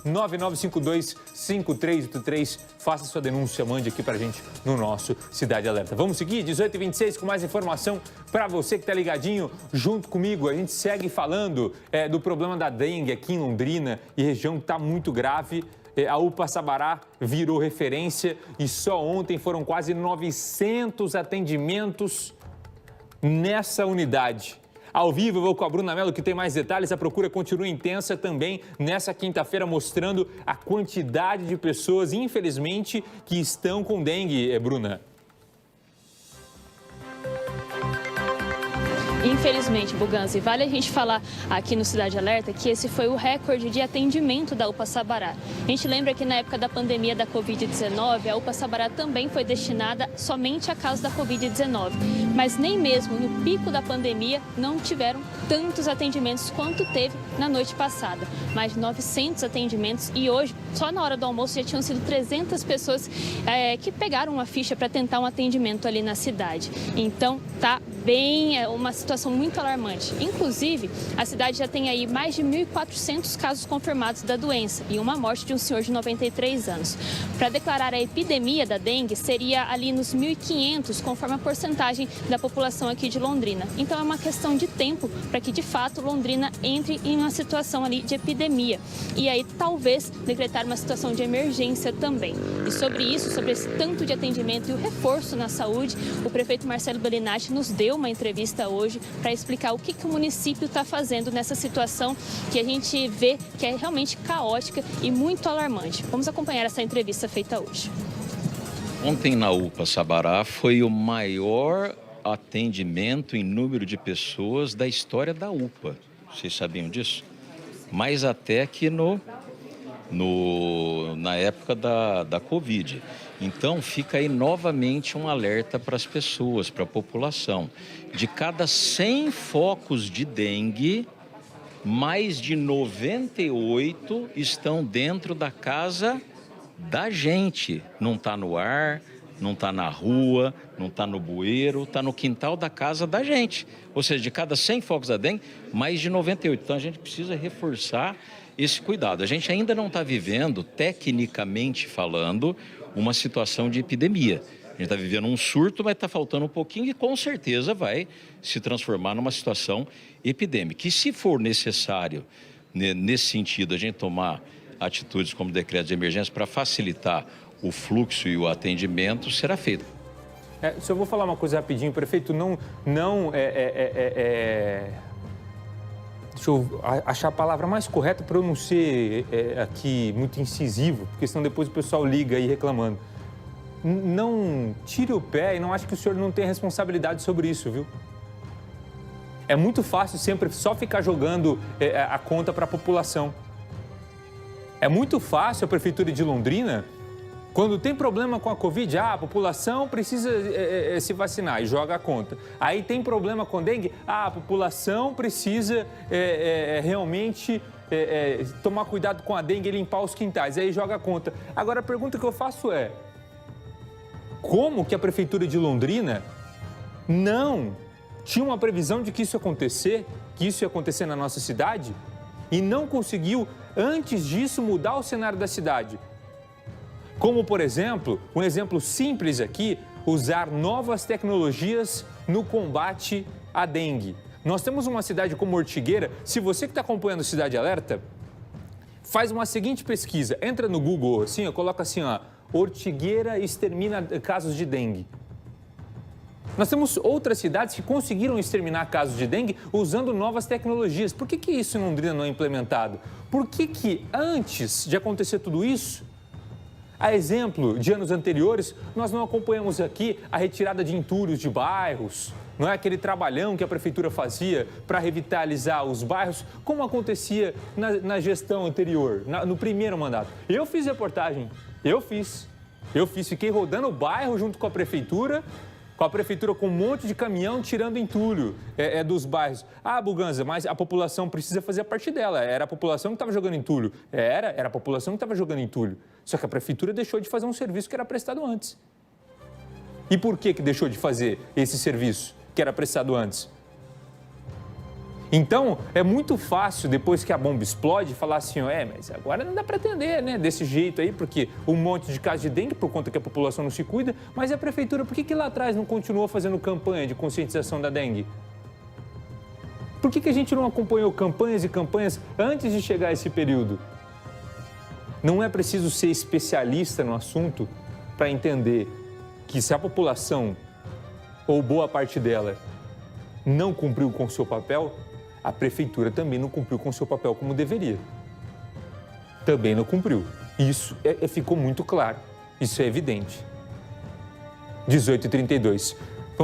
9952-5383. Faça sua denúncia, mande aqui pra gente no nosso Cidade Alerta. Vamos seguir, 18h26, com mais informação para você que tá ligadinho junto comigo. A gente segue falando do problema da dengue aqui em Londrina e região que tá muito grave. A UPA Sabará virou referência e só ontem foram quase 900 atendimentos nessa unidade. Ao vivo, eu vou com a Bruna Mello, que tem mais detalhes. A procura continua intensa também nessa quinta-feira, mostrando a quantidade de pessoas, infelizmente, que estão com dengue, Bruna. Infelizmente, Buganzi, vale a gente falar aqui no Cidade Alerta que esse foi o recorde de atendimento da UPA Sabará. A gente lembra que na época da pandemia da Covid-19, a UPA Sabará também foi destinada somente a casos da Covid-19. Mas nem mesmo no pico da pandemia não tiveram tantos atendimentos quanto teve na noite passada. Mais de 900 atendimentos e hoje, só na hora do almoço, já tinham sido 300 pessoas que pegaram uma ficha para tentar um atendimento ali na cidade. Então, tá bem, uma situação muito alarmante. Inclusive, a cidade já tem aí mais de 1.400 casos confirmados da doença e uma morte de um senhor de 93 anos. Para declarar a epidemia da dengue, seria ali nos 1.500, conforme a porcentagem da população aqui de Londrina. Então, é uma questão de tempo para que, de fato, Londrina entre em uma situação ali de epidemia. E aí, talvez, decretar uma situação de emergência também. E sobre isso, sobre esse tanto de atendimento e o reforço na saúde, o prefeito Marcelo Bellinati nos deu uma entrevista hoje para explicar o que o município está fazendo nessa situação que a gente vê que é realmente caótica e muito alarmante. Vamos acompanhar essa entrevista feita hoje. Ontem na UPA Sabará foi o maior atendimento em número de pessoas da história da UPA. Vocês sabiam disso? Mais até que na época da Covid. Então, fica aí novamente um alerta para as pessoas, para a população. De cada 100 focos de dengue, mais de 98 estão dentro da casa da gente. Não está no ar, não está na rua, não está no bueiro, está no quintal da casa da gente. Ou seja, de cada 100 focos da dengue, mais de 98. Então, a gente precisa reforçar esse cuidado. A gente ainda não está vivendo, tecnicamente falando, uma situação de epidemia. A gente está vivendo um surto, mas está faltando um pouquinho e com certeza vai se transformar numa situação epidêmica. E se for necessário, nesse sentido, a gente tomar atitudes como decreto de emergência para facilitar o fluxo e o atendimento, será feito. Só vou falar uma coisa rapidinho, prefeito, deixa eu achar a palavra mais correta para eu não ser aqui muito incisivo, porque senão depois o pessoal liga aí reclamando. Não tire o pé e não ache que o senhor não tem responsabilidade sobre isso, viu? É muito fácil sempre só ficar jogando a conta para a população. É muito fácil a Prefeitura de Londrina, quando tem problema com a Covid, a população precisa se vacinar e joga a conta. Aí tem problema com dengue, a população precisa realmente tomar cuidado com a dengue e limpar os quintais. Aí joga a conta. Agora a pergunta que eu faço é, como que a Prefeitura de Londrina não tinha uma previsão de que isso ia acontecer na nossa cidade e não conseguiu, antes disso, mudar o cenário da cidade? Como, por exemplo, um exemplo simples aqui, usar novas tecnologias no combate à dengue. Nós temos uma cidade como Ortigueira. Se você que está acompanhando Cidade Alerta, faz uma seguinte pesquisa. Entra no Google, assim, coloca assim, ó, Ortigueira extermina casos de dengue. Nós temos outras cidades que conseguiram exterminar casos de dengue usando novas tecnologias. Por que isso em Londrina não é implementado? Por que antes de acontecer tudo isso, a exemplo de anos anteriores, nós não acompanhamos aqui a retirada de entulhos de bairros, não é aquele trabalhão que a prefeitura fazia para revitalizar os bairros, como acontecia na gestão anterior, no primeiro mandato. Eu fiz reportagem, fiquei rodando o bairro junto com a prefeitura com um monte de caminhão tirando entulho dos bairros. Ah, Buganza, mas a população precisa fazer a parte dela. Era a população que estava jogando entulho. Era a população que estava jogando entulho. Só que a prefeitura deixou de fazer um serviço que era prestado antes. E por que deixou de fazer esse serviço que era prestado antes? Então, é muito fácil, depois que a bomba explode, falar assim, mas agora não dá para atender, né, desse jeito aí, porque um monte de casos de dengue por conta que a população não se cuida, mas a prefeitura, por que lá atrás não continuou fazendo campanha de conscientização da dengue? Por que a gente não acompanhou campanhas e campanhas antes de chegar a esse período? Não é preciso ser especialista no assunto para entender que se a população, ou boa parte dela, não cumpriu com o seu papel, a prefeitura também não cumpriu com o seu papel como deveria. Também não cumpriu. Isso ficou muito claro. Isso é evidente. 18h32.